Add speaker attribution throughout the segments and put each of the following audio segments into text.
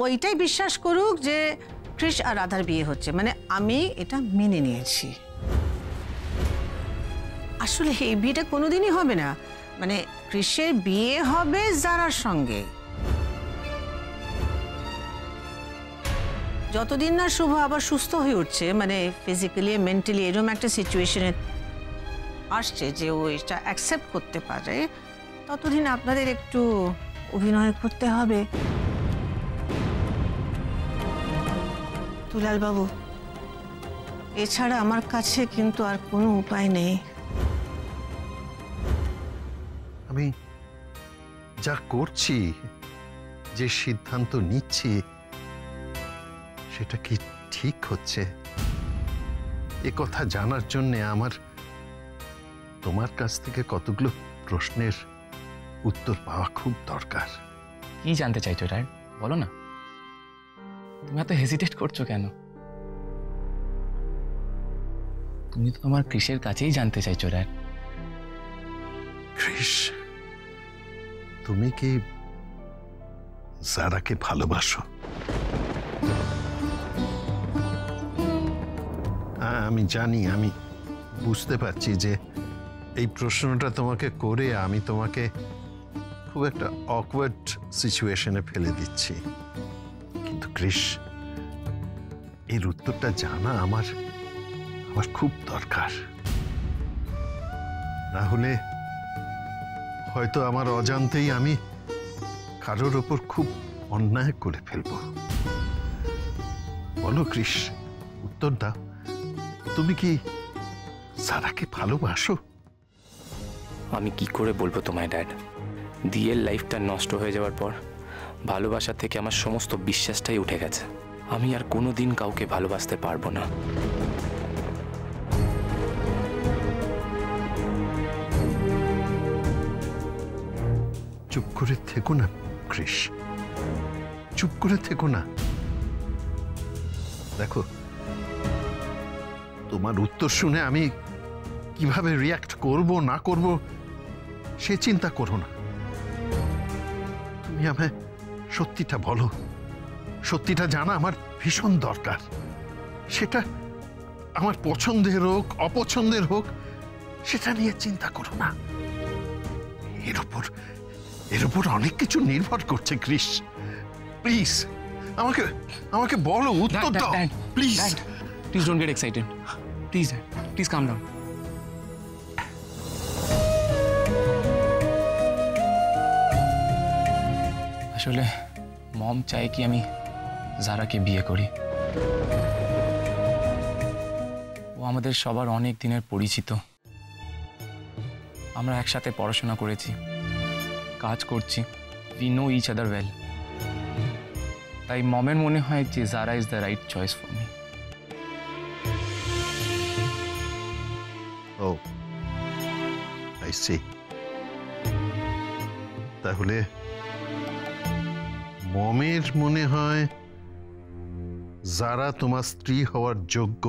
Speaker 1: ওইটাই বিশ্বাস করুক যে কৃষ আর রাধার বিয়ে হচ্ছে, মানে আমি এটা মেনে নিয়েছি। আসলে এই বিয়েটা কোনোদিনই হবে না, মানে কৃষের বিয়ে হবে জারার সঙ্গে। যতদিন না শুভ আবার সুস্থ হয়ে উঠছে, মানে ফিজিক্যালি মেন্টালি এরকম একটা সিচুয়েশনে আসছে যে ও এটা অ্যাকসেপ্ট করতে পারে, ততদিন আপনাদের একটু অভিনয় করতে হবে। দুলাল বাবু, এছাড়া আমার কাছে কিন্তু আর কোনো উপায় নেই।
Speaker 2: আমি যা করছি, যে সিদ্ধান্ত নিচ্ছি, সেটা কি ঠিক হচ্ছে? এ কথা জানার জন্য আমার তোমার কাছ থেকে কতগুলো প্রশ্নের উত্তর পাওয়া খুব দরকার।
Speaker 3: কি জানতে চাইছো ড্যাড, বলো না। তুমি এত হেজিটেট করছো কেন? তুমি তো আমার কৃষের কাছেই জানতে চাইছো ড্যাড।
Speaker 2: কৃষ, তুমি কি জারাকে ভালোবাসো? আমি জানি, আমি বুঝতে পারছি যে এই প্রশ্নটা তোমাকে করে আমি তোমাকে খুব একটা অকওয়ার্ড সিচুয়েশনে ফেলে দিচ্ছি, কিন্তু কৃষ, এর উত্তরটা জানা আমার খুব দরকার। না হলে হয়তো আমার অজান্তেই আমি কারোর ওপর খুব অন্যায় করে ফেলব। বলো কৃষ, উত্তর দাও, তুমি কি জারাকে ভালোবাসো?
Speaker 3: আমি কি করে বলবো তোমায় ড্যাড? দিয়ের লাইফটা নষ্ট হয়ে যাওয়ার পর ভালোবাসা থেকে আমার সমস্ত বিশ্বাসটাই উঠে গেছে। আমি আর কোনোদিন কাউকে ভালোবাসতে পারবো না।
Speaker 2: চুপ করে থেকো না কৃষ, চুপ করে থেকো না। দেখো, তোমার উত্তর শুনে আমি কিভাবে রিয়াক্ট করব না করব সে চিন্তা করো না। তুমি আমায় সত্যিটা বলো। সত্যিটা জানা আমার ভীষণ দরকার। সেটা আমার পছন্দের হোক অপছন্দের হোক, সেটা নিয়ে চিন্তা করো না। এর উপর অনেক কিছু নির্ভর করছে কৃষ। প্লিজ আমাকে বলো, উত্তর দাও please.
Speaker 3: Please don't get excited, please please calm down. আসলে মম চায় কি আমি জারাকে বিয়ে করি। ও আমাদের সবার অনেক দিনের পরিচিত। আমরা একসাথে পড়াশোনা করেছি, কাজ করছি, we know each other well. তাই মমের মনে হয় যে Zara is the right choice for me.
Speaker 2: Oh I see. তাহলে মমের মনে হয় জারা তোমার স্ত্রী হওয়ার যোগ্য,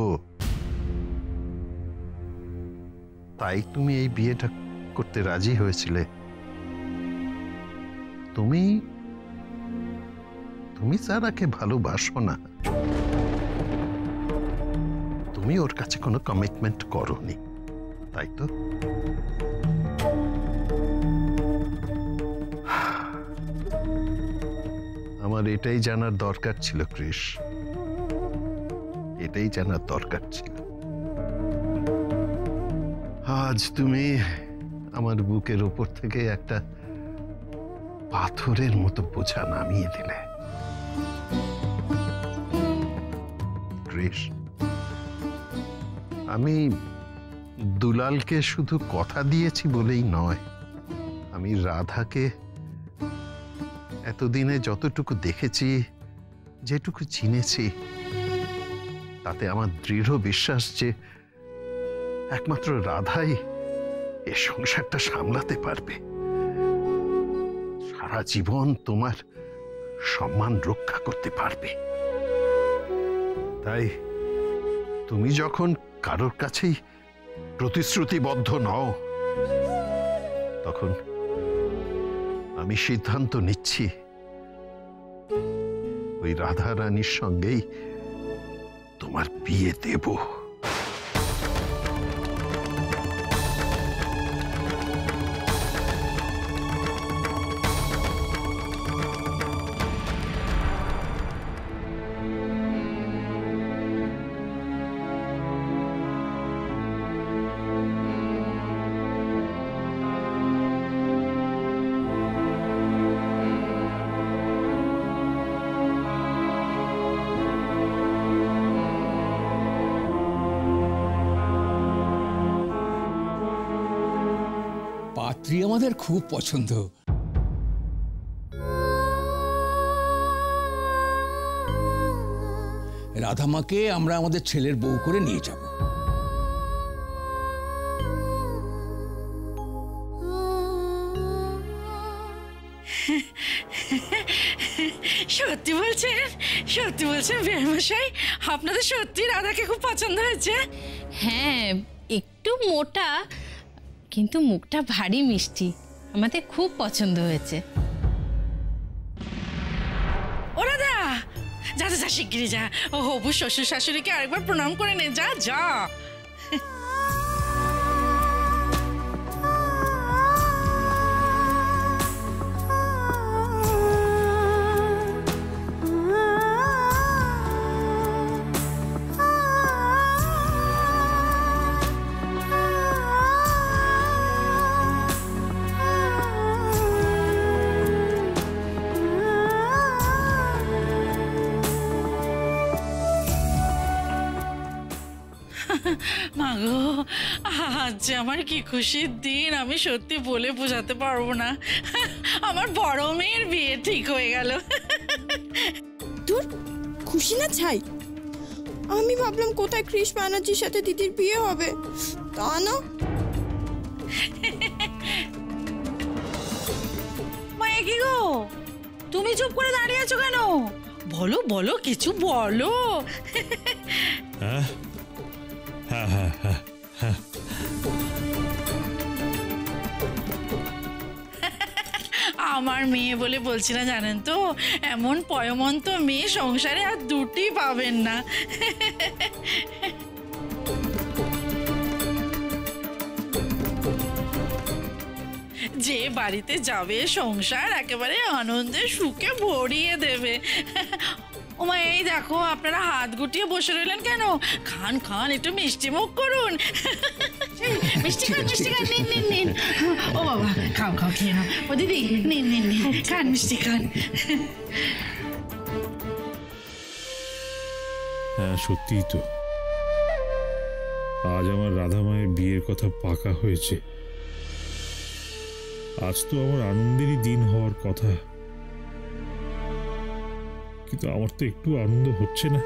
Speaker 2: তাই তুমি এই বিয়েটা করতে রাজি হয়েছিলে। তুমি জারাকে ভালোবাসো না, তুমি ওর কাছে কোনো কমিটমেন্ট করোনি, তাই তো? আমার এটাই জানার দরকার ছিল কৃষ, এটাই জানার দরকার ছিল। আজ তুমি আমার বুকের উপর থেকে একটা পাথরের মতো বোঝা নামিয়ে দিলে কৃষ। আমি দুলালকে শুধু কথা দিয়েছি বলেই নয়, আমি রাধাকে এতদিনে যতটুকু দেখেছি, যেটুকু চিনেছি, তাতে আমার দৃঢ় বিশ্বাস যে একমাত্র রাধাই এ সংসারটা সামলাতে পারবে, সারা জীবন তোমার সম্মান রক্ষা করতে পারবে। তাই তুমি যখন কারোর কাছেই প্রতিশ্রুতিবদ্ধ নও, তখন আমি সিদ্ধান্ত নিচ্ছি ওই রাধা রানীর সঙ্গেই তোমার বিয়ে দেব।
Speaker 4: পাত্রী আমাদের খুব পছন্দ। রাধামাকে আমরা আমাদের ছেলের বউ করে নিয়ে যাব।
Speaker 5: সত্যি বলছেন? সত্যি বলছেন বেয়ামশাই, আপনাদের সত্যি রাধাকে খুব পছন্দ হয়েছে?
Speaker 6: হ্যাঁ, একটু মোটা কিন্তু মুখটা ভারী মিষ্টি, আমাদের খুব পছন্দ হয়েছে।
Speaker 5: ও রাধা, যা যা শিগগিরি যা, ও হবু শ্বশুর শাশুড়িকে আরেকবার প্রণাম করে নে, যা যা। মাগো, আজ আমার কি খুশির দিন, আমি সত্যি বলে বোঝাতে পারবো না। আমার বড় মেয়ের বিয়ে ঠিক হয়ে গেল।
Speaker 7: তোর খুশি না ছাই? আমি ভাবলাম কোথায় কৃষ ব্যানার্জির সাথে দিদির বিয়ে হবে, তা না।
Speaker 5: মায়ে কি গো, তুমি চুপ করে দাঁড়িয়ে আছো কেন? বলো বলো, কিছু বলো। আমার মেয়ে বলে বলছি না, জানেন তো, এমন পয়মন্ত মেয়ে সংসারে আর দুটি পাবেন না। যে বাড়িতে যাবে সংসার একেবারে আনন্দে সুখে ভরিয়ে দেবে। ওমা, এই দেখো, আপনারা হাত গুটিয়ে বসে রইলেন কেন? খান খান, একটু মিষ্টি মুখ করুন। মিষ্টি খান, মিষ্টি খান, নিন নিন নিন। ও বাবা, খাও খাও, খেয়ে নাও। ও দিদি, নিন নিন নিন, খান মিষ্টি খান।
Speaker 8: হ্যাঁ, সত্যিই তো আজ আমার রাধা মায়ের বিয়ের কথা পাকা হয়েছে। আজ তো আমার আনন্দেরই দিন হওয়ার কথা, কিন্তু আমার তো একটু আনন্দ হচ্ছে না,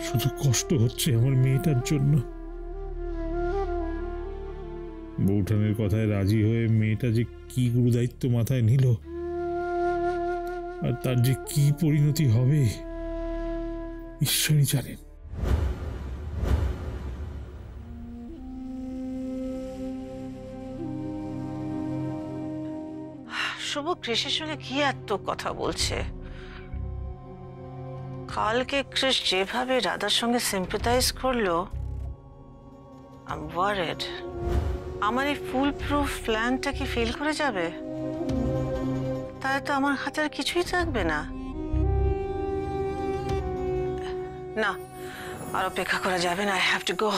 Speaker 8: শুধু কষ্ট হচ্ছে আমার মেয়েটার জন্য। বৌঠানের কথায় রাজি হয়ে মেয়েটা যে কি গুরুদায়িত্ব মাথায় নিল, আর তার যে কি পরিণতি হবে ঈশ্বরই জানেন।
Speaker 1: শুভ কৃষের সঙ্গে কি এত কথা বলছে? কালকে কৃষ যেভাবে রাধার সঙ্গে সিম্পাথাইজ করলো, আই এম ওয়ারিড। আমার এই ফুল প্রুফ প্ল্যানটা কি ফেল করে যাবে? তাই তো আমার হাতে আর কিছুই থাকবে না। না, আর অপেক্ষা করা যাবে না, আই হ্যাভ টু গো।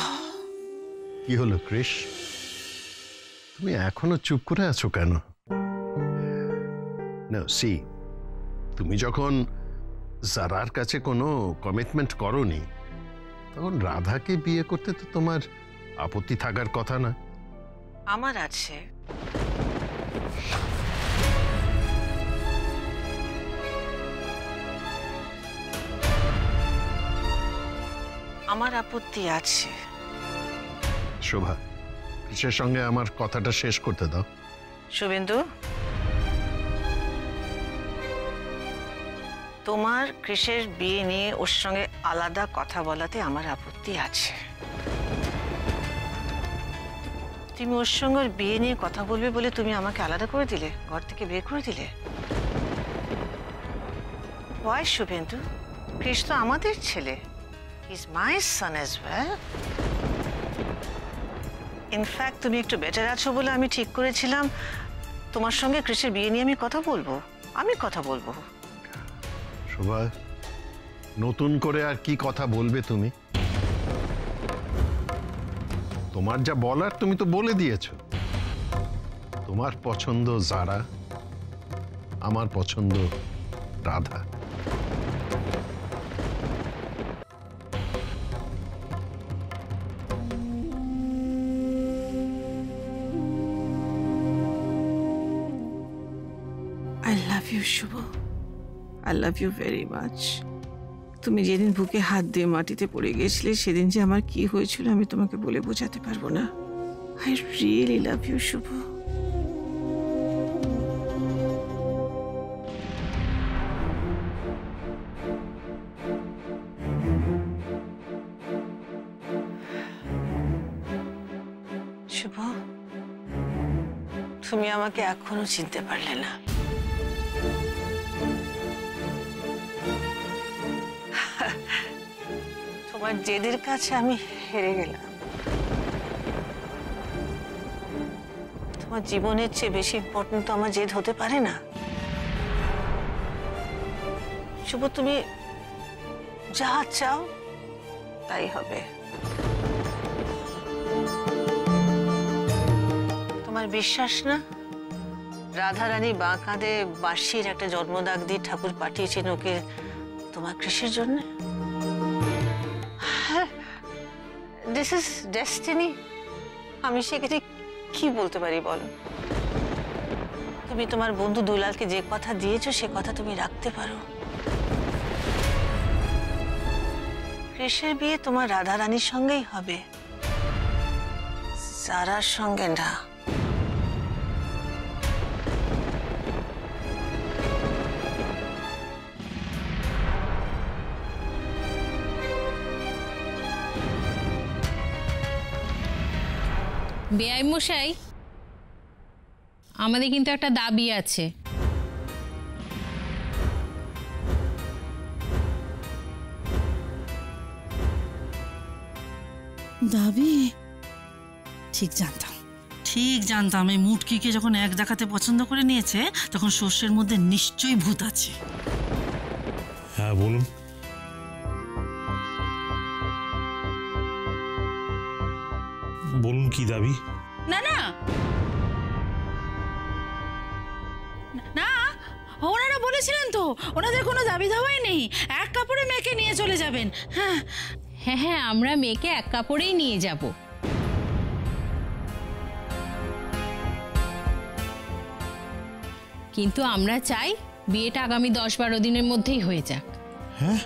Speaker 2: কি হলো কৃষ, তুমি এখনো চুপ করে আছো কেন? না, সি, তুমি যখন জারার কাছে কোনো কমিটমেন্ট করোনি, তখন রাধাকে বিয়ে করতে তো তোমার আপত্তি থাকার কথা না।
Speaker 1: আমার আছে। আমার আপত্তি আছে।
Speaker 2: শোভা, কৃষের সঙ্গে আমার কথাটা শেষ করতে দাও।
Speaker 1: শুভেন্দু, তোমার কৃষের বিয়ে নিয়ে ওর সঙ্গে আলাদা কথা বলাতে আমার আপত্তি আছে। তুমি ওর সঙ্গে ওর বিয়ে নিয়ে কথা বলবে বলে তুমি আমাকে আলাদা করে দিলে, ঘর থেকে বের করে দিলে। Why, শুভেন্দু? কৃষ তো আমাদের ছেলে। He's my son as well. In fact তুমি একটু বেটার আছো বলে আমি ঠিক করেছিলাম তোমার সঙ্গে কৃষের বিয়ে নিয়ে আমি কথা বলবো।
Speaker 2: শোভা, নতুন করে আর কি কথা বলবে তুমি? তোমার যা বলার তুমি তো বলে দিয়েছো। তোমার পছন্দ যারা, আমার পছন্দ Radha.
Speaker 1: I love you, Shubho. I love you very much. তুমি যেদিন বুকে হাত দিয়ে মাটিতে পড়ে গেছিলে সেদিন যে আমার কি হয়েছিল আমি তোমাকে বলে বোঝাতে পারবো না। I really love you, শুভ। শুভ, তুমি আমাকে এখনো চিনতে পারলে না। তোমার জেদের কাছে আমি হেরে গেলাম। তোমার জীবনের চেয়ে বেশি ইম্পর্টেন্ট তো আমার জেদ হতে পারে না। শুভ, তুমি যা চাও তাই হবে। তোমার বিশ্বাস না? রাধারানী বাঁ কাঁধে বাঁশির একটা জন্মদাগ দিয়ে ঠাকুর পাঠিয়েছেন ওকে তোমার কৃষির জন্য। This is destiny. আমি সেখানে কি বলতে পারি বলো? তুমি তোমার বন্ধু দুলালকে যে কথা দিয়েছো সে কথা তুমি রাখতে পারো। কৃষের বিয়ে তোমার রাধারানীর সঙ্গেই হবে, সারার সঙ্গে না।
Speaker 6: বেআই মশাই, আমাদের কিন্তু একটা দাবি আছে।
Speaker 5: দাবি? ঠিক জানতাম এই মুটকিকে যখন এক দেখাতে পছন্দ করে নিয়েছে তখন শস্যের মধ্যে নিশ্চয়ই ভূত আছে।
Speaker 8: হ্যাঁ বলুন। বলুন কি দাবি?
Speaker 5: না না না, ওনারা বলেছিলেন তো ওনাদের কোনো দাবি দাওয়াই নেই, এক কাপড়ে মেয়েকে নিয়ে চলে যাবেন। হ্যাঁ
Speaker 6: হ্যাঁ হ্যাঁ, আমরা মেয়েকে এক কাপড়েই নিয়ে যাব। কিন্তু আমরা চাই বিয়েটা আগামী 10-12 দিনের মধ্যেই হয়ে যাক।
Speaker 8: হ্যাঁ,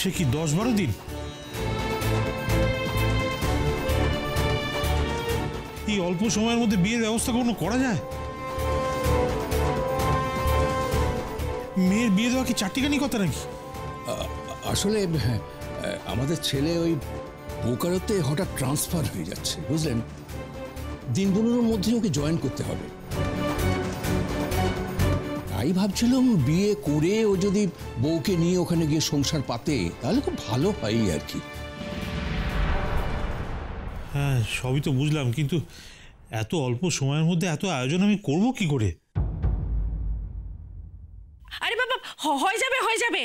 Speaker 8: সে কি 10-12 দিন? এই অল্প সময়ের মধ্যে বিয়ের ব্যবস্থা কোনো করা যায়? মেয়ের বিয়ে দেওয়া কি চারটিখানি কথা নাকি?
Speaker 4: আসলে আমাদের ছেলে ওই বোকারোতে হঠাৎ ট্রান্সফার হয়ে যাচ্ছে, বুঝলেন। দিন 15-এর মধ্যে ওকে জয়েন করতে হবে। তাই ভাবছিলাম বিয়ে করে ও যদি বউকে নিয়ে ওখানে গিয়ে সংসার পাতে তাহলে খুব ভালো হয় আর কি।
Speaker 8: হ্যাঁ সবই তো বুঝলাম, কিন্তু এত অল্প সময়ের মধ্যে এত আয়োজন আমি করব কি করে?
Speaker 5: আরে বাবা, হয়ে যাবে।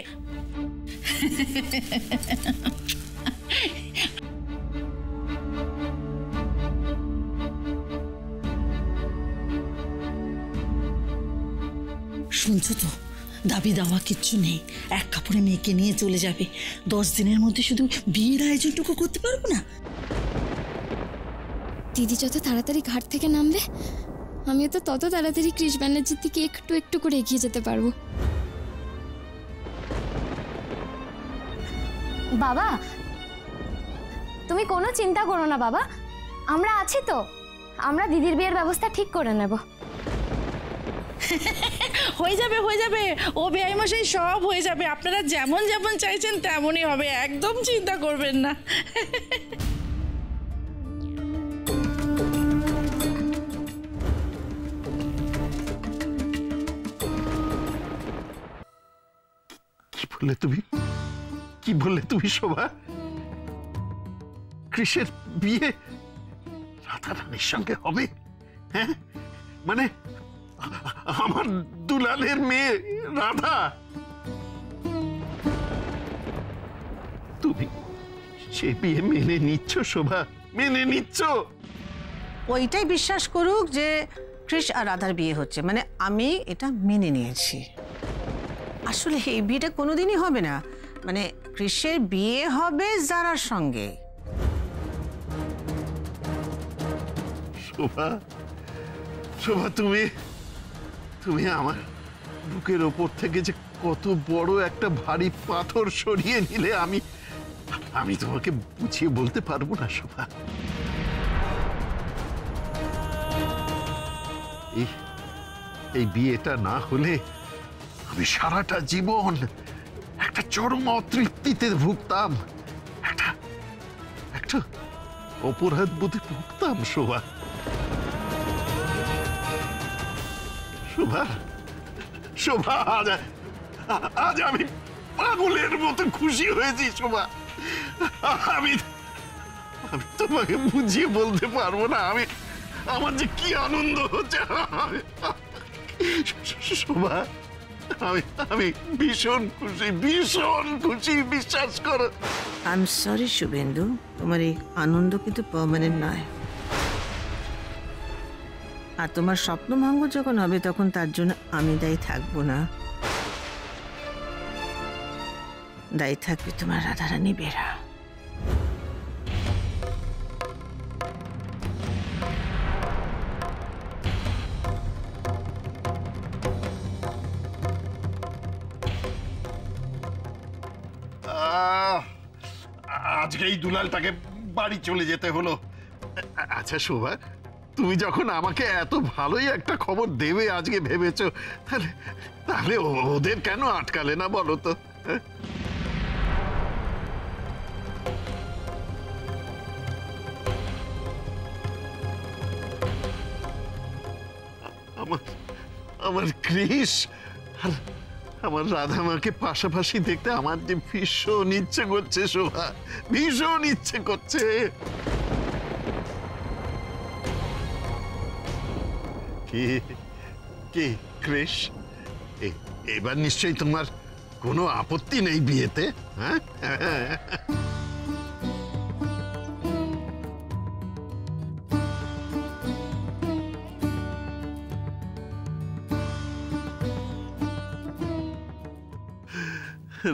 Speaker 5: শুনছো তো, দাবি দাওয়া কিচ্ছু নেই, এক কাপড়ে মেয়েকে নিয়ে চলে যাবে। 10 দিনের মধ্যে শুধু বিয়ের আয়োজনটুকু করতে পারবো না?
Speaker 9: দিদি যত তাড়াতাড়ি ঘাট থেকে নামবে আমিও তো তত তাড়াতাড়ি কৃষ ব্যানার্জির দিকে একটু একটু করে এগিয়ে যেতে পারবো।
Speaker 10: বাবা, তুমি কোনো চিন্তা করো না বাবা, আমরা আছি তো। আমরা দিদির বিয়ের ব্যবস্থা ঠিক করে নেব।
Speaker 5: হয়ে যাবে হয়ে যাবে, ও বেআই মশাই সব হয়ে যাবে। আপনারা যেমন যেমন চাইছেন তেমনই হবে, একদম চিন্তা করবেন না।
Speaker 2: কি বললে তুমি শোভা? কৃষের বিয়ে রাধা রানীর সঙ্গে হবে? হ্যাঁ, মানে আমার দুলালের মেয়ে রাধা? তুমি সে বিয়ে মেনে নিচ্ছ শোভা? মেনে নিচ্ছ?
Speaker 1: ওইটাই বিশ্বাস করুক যে কৃষ আর রাধার বিয়ে হচ্ছে, মানে আমি এটা মেনে নিয়েছি। আসলে এই বিয়েটা কোনোদিনই হবে না, মানে কৃষের বিয়ে হবে জারার সঙ্গে।
Speaker 2: শোভা, শোভা, তুমি আমার বুকের ওপর থেকে যে কত বড় একটা ভারী পাথর সরিয়ে নিলে আমি তোমাকে বুঝিয়ে বলতে পারবো না শোভা। এই বিয়েটা না হলে আমি সারাটা জীবন একটা চরম অতৃপ্তিতে ভুগতাম, একটা অপরাধ বোধে ভুগতাম শোভা। শোভা, শোভা, আজ আমি পাগলের মতো খুশি হয়েছি শোভা। আমি তোমাকে বুঝিয়ে বলতে পারবো না আমার যে কি আনন্দ হচ্ছে শোভা। আমি ভীষণ খুশি, বিশ্বাস করো।
Speaker 1: আই এম সরি শুভেন্দু, তোমার এই আনন্দ কিন্তু পার্মানেন্ট নয়। আর তোমার স্বপ্নভঙ্গ যখন হবে তখন তার জন্য আমি দায়ী থাকবো না, দায়ী থাকবে তোমার রাধারানী বেরা।
Speaker 2: আজকে এই দুলালটাকে বাড়ি চলে যেতে হলো। আচ্ছা শোভা, তুমি যখন আমাকে এত ভালোই একটা খবর দেবে আজকে ভেবেছো, তাহলে ওদের কেন আটকালে না বলো তো? আমার কৃষ আর আমার রাধা মাকে পাশাপাশি দেখতে আমার যে ভীষণ ইচ্ছে করছে শোভা, ভীষণ ইচ্ছে করছে। কি কৃষ, এবার নিশ্চয়ই তোমার কোনো আপত্তি নেই বিয়েতে? হ্যাঁ,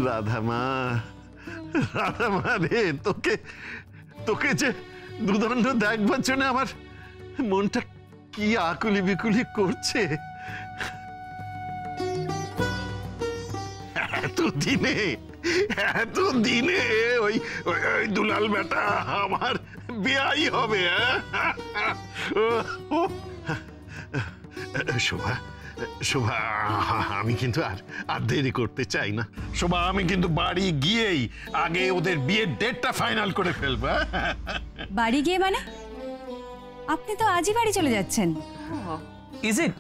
Speaker 2: রাধামা রে, তোকে যে দুদণ্ড দেখবার জন্য আমার মনটা কি আকুলি বিকুলি করছে। এতদিনে ওই দুলাল বেটা আমার বিয়াই হবে। শোভা, শোভা, আমি কিন্তু আর দেরি করতে চাই না শোভা। আমি কিন্তু বাড়ি গিয়েই আগে ওদের বিয়ের ডেটটা ফাইনাল করে ফেলবো।
Speaker 11: বাড়ি গিয়ে মানে? আপনি তো আজই বাড়ি চলে যাচ্ছেন।
Speaker 12: Is it?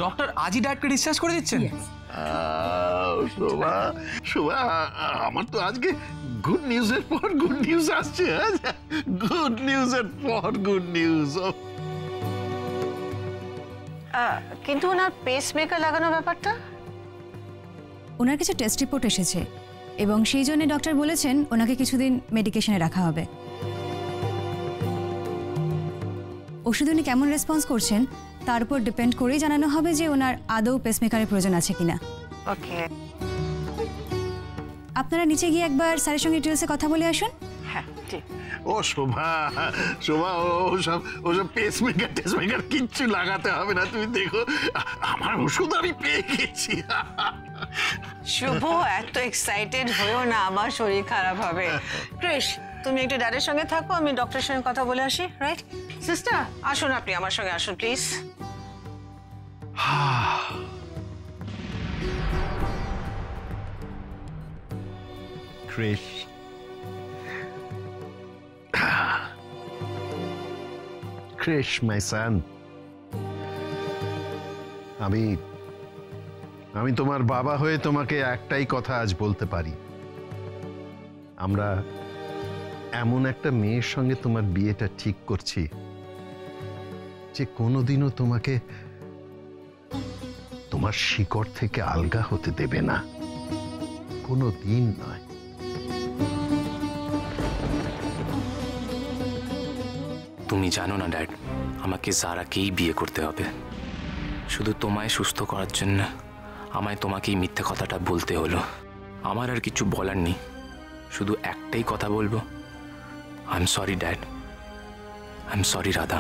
Speaker 12: ডক্টর আজই ডায়েটকে ডিসচার্জ করে দিচ্ছেন?
Speaker 2: শোভা, শোভা, আমার তো আজকে গুড নিউজের পর গুড নিউজ আসছে। গুড নিউজের পর গুড নিউজ।
Speaker 1: কিন্তু ওনার পেসমেকার লাগানো ব্যাপারটা?
Speaker 11: ওনার কিছু টেস্ট রিপোর্ট এসেছে এবং সেই জন্য ডক্টর বলেছেন ওনাকে কিছুদিন মেডিকেশনে রাখা হবে। ওষুধ উনি কেমন রেসপন্স করছেন তার উপর ডিপেন্ড করেই জানানো হবে যে ওনার আদৌ পেসমেকারের প্রয়োজন আছে কিনা।
Speaker 1: ওকে,
Speaker 11: আপনারা নিচে গিয়ে একবার স্যারের সঙ্গে ডিটেলসে কথা বলে আসুন।
Speaker 1: হ্যাঁ ঠিক।
Speaker 2: ও শোভা, শোভা, ওসব পেসমেকার কিচ্ছু লাগাতে হবে না। তুমি দেখো আমার ওষুধ আমি পেয়ে গেছি।
Speaker 1: শুভ, এত এক্সাইটেড হয়েও না, আমার শরীর খারাপ হবে। কৃষ, তুমি একটু ড্যাডের সঙ্গে থাকো, আমি ডক্টরের সঙ্গে কথা বলে আসি। রাইট সিস্টার, আসুন, আপনি আমার সঙ্গে আসুন প্লিজ।
Speaker 2: ক্রিশ, ক্রিশ মাই সান, আমি তোমার বাবা হয়ে তোমাকে একটাই কথা আজ বলতে পারি, আমরা এমন একটা মেয়ের সঙ্গে তোমার বিয়েটা ঠিক করছি যে কোনোদিনও তোমাকে তোমার শিকড় থেকে আলগা হতে দেবে না, কোনো দিন নয়।
Speaker 3: তুমি জানো না ড্যাড, আমাকে যারাকেই বিয়ে করতে হবে। শুধু তোমায় সুস্থ করার জন্য আমায় তোমাকেই মিথ্যে কথাটা বলতে হলো। আমার আর কিছু বলার নেই, শুধু একটাই কথা বলবো, I am sorry dad, I am sorry Radha.